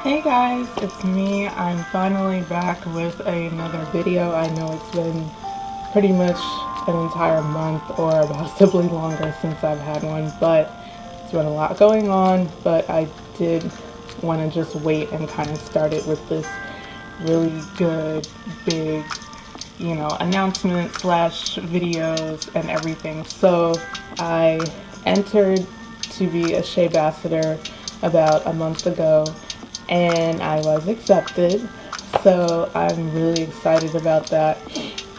Hey guys, it's me. I'm finally back with another video. I know it's been pretty much an entire month or possibly longer since I've had one, but it's been a lot going on. But I did want to just wait and kind of start it with this really good, big, announcement slash videos and everything. So I entered to be a Sheabassador about a month ago and I was accepted. So I'm really excited about that.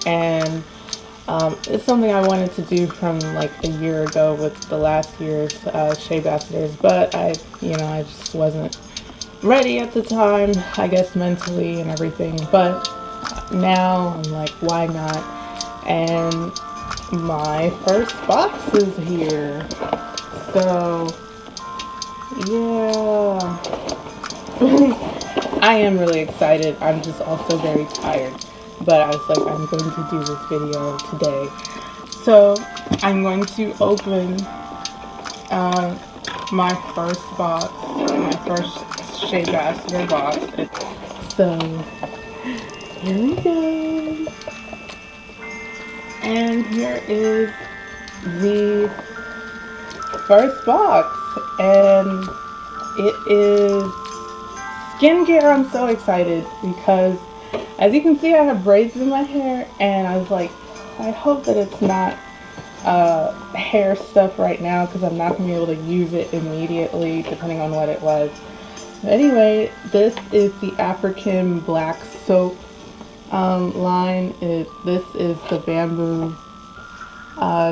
And it's something I wanted to do from like a year ago with the last year's Sheabassadors, but I just wasn't ready at the time, I guess mentally and everything. But now I'm like, why not? And my first box is here. So, yeah. I am really excited. I'm just also very tired. But I was like, I'm going to do this video today. So, I'm going to open my first box, my first Sheabassador box. So, here we go. And here is the first box. And it is skincare. I'm so excited because as you can see I have braids in my hair and I was like, I hope that it's not hair stuff right now because I'm not going to be able to use it immediately depending on what it was. But anyway, this is the African Black Soap line. This is the Bamboo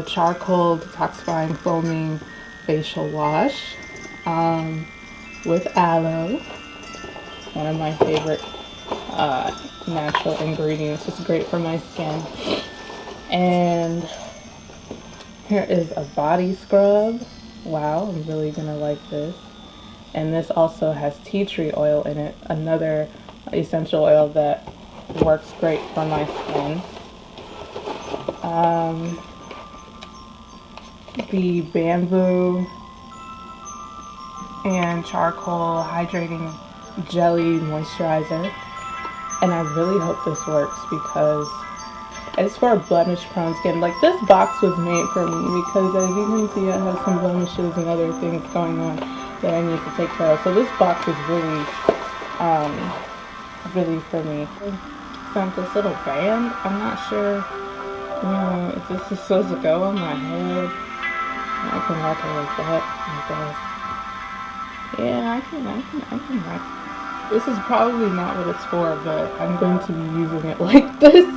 Charcoal Detoxifying Foaming Facial Wash with aloe. One of my favorite natural ingredients. It's great for my skin. And here is a body scrub. Wow, I'm really gonna like this. And this also has tea tree oil in it, another essential oil that works great for my skin. The bamboo and charcoal hydrating jelly moisturizer, and I really hope this works because it's for blemish prone skin. Like, this box was made for me because as you can see I have some blemishes and other things going on that I need to take care of. So this box is really really for me. Found this little band. I'm not sure if this is supposed to go on my head. I can rock it like that, I guess. Yeah, I can rock it. This is probably not what it's for, but I'm going to be using it like this.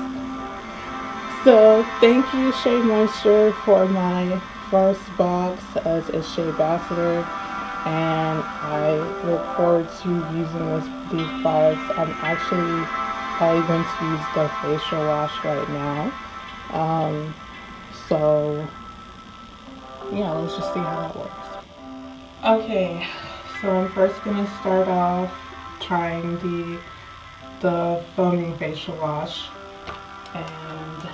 So, thank you, Shea Moisture, for my first box as a Sheabassador, and I look forward to using these products. I'm actually probably going to use the facial wash right now. So, yeah, let's just see how that works. Okay, so I'm first going to start off trying the foaming facial wash, and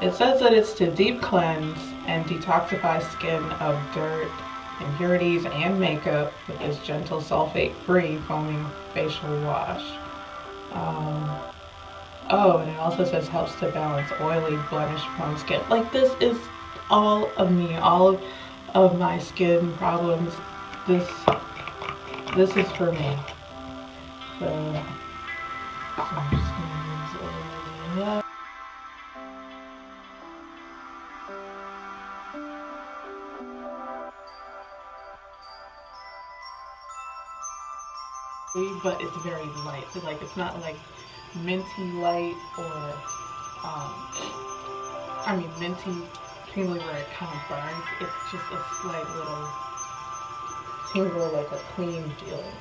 it says that it's to deep cleanse and detoxify skin of dirt, impurities, and makeup with this gentle sulfate-free foaming facial wash. Oh, and it also says helps to balance oily, blemish-prone skin. Like, this is all of me, all of my skin problems. This is for me. So I'm just gonna use it over that. But it's very light. So like, it's not like minty light or minty tingly where it kind of burns. It's just a slight little tingle, like a clean feeling.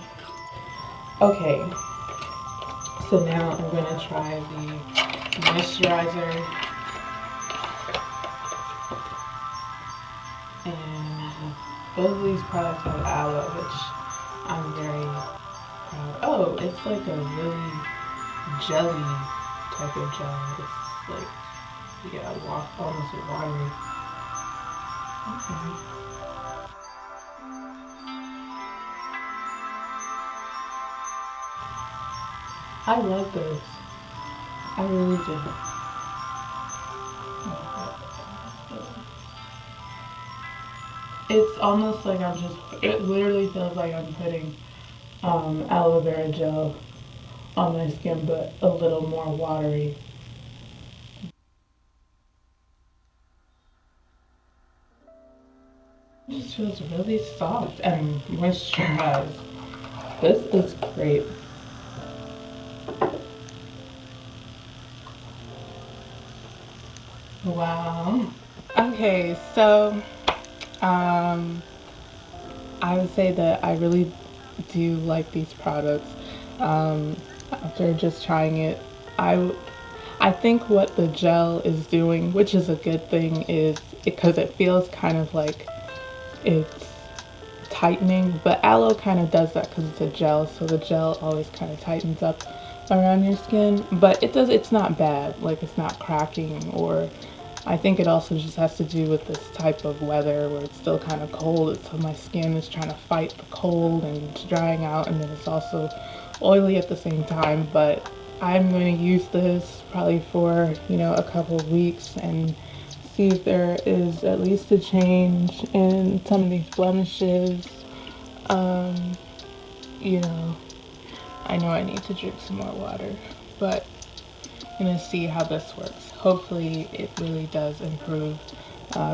Okay, so now I'm gonna try the moisturizer, and both of these products have aloe, which I'm very proud. Oh, it's like a really jelly type of gel. It's like, yeah, almost watery. Okay. I love this. I really do. It's almost like it literally feels like I'm putting aloe vera gel on my skin, but a little more watery. It just feels really soft and moisturized. This is great. Wow. Okay, so um, I would say that I really do like these products. After just trying it, I I think what the gel is doing, which is a good thing, is because it feels kind of like it's tightening, but aloe kind of does that because it's a gel, so the gel always kind of tightens up around your skin, but it's not bad, like it's not cracking. Or I think it also just has to do with this type of weather where it's still kind of cold, so my skin is trying to fight the cold and it's drying out, and then it's also oily at the same time. But I'm going to use this probably for, a couple of weeks and see if there is at least a change in some of these blemishes. Um, you know, I know I need to drink some more water, but I'm gonna see how this works. Hopefully it really does improve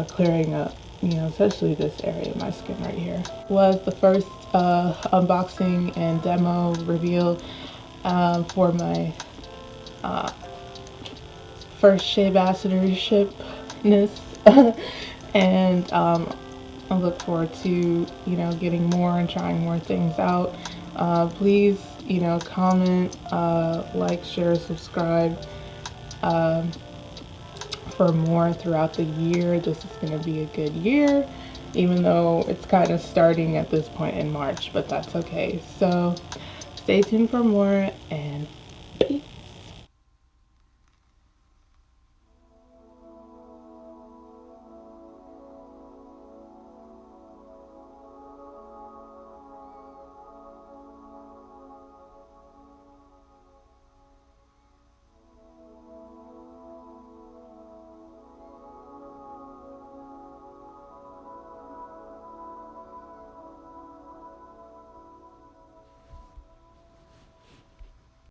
clearing up, especially this area of my skin right here. Was the first unboxing and demo reveal for my first Sheabassadorshipness. And I look forward to, getting more and trying more things out. Please, comment, like, share, subscribe for more throughout the year. This is going to be a good year, even though it's kind of starting at this point in March, but that's okay. So stay tuned for more, and